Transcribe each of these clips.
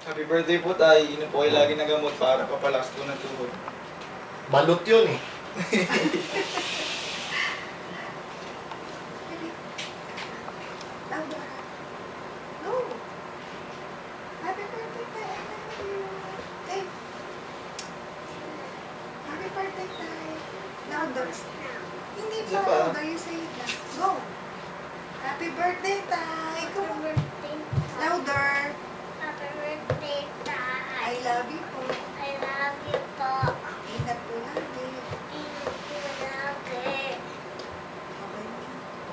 Happy birthday po tayo. Inom po kayo lagi ng gamot para papalakas po ng tuhod. Balot yun eh. Hindi pa. Louder, you say it na. Go. Happy birthday, Tay. Come on. Louder. Happy birthday, Tay. I love you po. I love you po. Ingat po lagi. Ingat po lagi.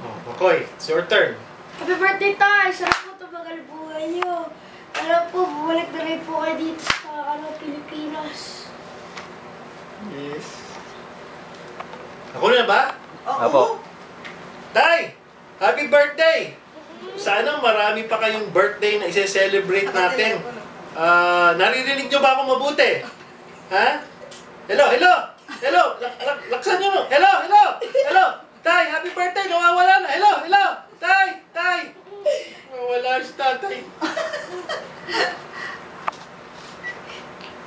Oh, Makoy, it's your turn. Happy birthday, Tay! Sarap po tumagal buhay niyo. Alam po, bumalik na rin po kayo dito sa Pilipinas. Yes. Ako na ba? Apo. Tay! Happy birthday! Sana marami pa kayong birthday na isi-celebrate natin. Naririnig nyo ba ako mabuti? Ha? Hello, hello! Hello! Laksan nyo no? Hello, hello! Hello! Tay, happy birthday! Nawawala na! Hello, hello! Tay! Tay! Nawawala si tatay.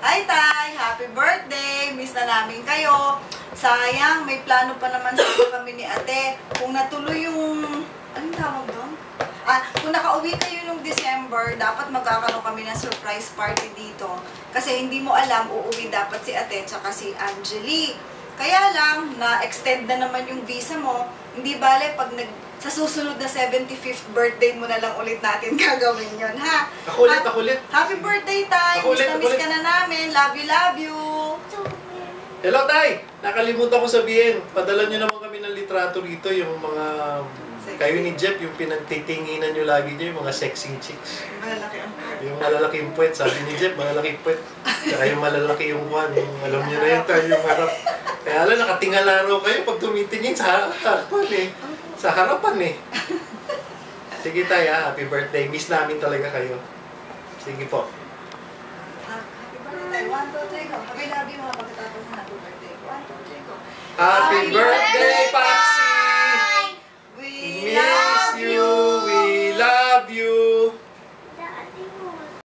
Hi, Tay! Happy birthday! Miss na namin kayo. Sayang, may plano pa naman sana kami ni Ate. Kung natuloy yung... Anong tawag doon? Kung nakauwi kayo nung December, dapat magkakaroon kami ng surprise party dito. Kasi hindi mo alam, uuwi dapat si Ate tsaka si Angeli. Kaya lang, na-extend na naman yung visa mo. Hindi bale, pag sa susunod na 75th birthday mo na lang ulit natin gagawin yon, ha? Ako ulit. Happy birthday, Tay! Ako Miss na miss ulit. ka na namin. Love you, love you! Hello, Tay! Nakalimutan ko sabihin, padala nyo naman kami ng litrato rito, yung mga... Kayo ni Jeff, yung pinagtitinginan nyo lagi nyo, yung mga sexy chicks. Malalaki ang Yung malalaki yung puwet, sabi ni Jeff, malalaki puwet. Saka yung malalaki yung kwan, yung alam nyo na yun, tayo yung harap. Kaya alam, nakatingala raw kayo pag tumitingin sa harapan eh. Sa harapan eh. Sige tayo, happy birthday. Miss namin talaga kayo. Sige po. Happy birthday. 1, 2, 3, go. Happy love you mga pagkatapos na happy birthday. 1, 2, 3, go. Happy birthday!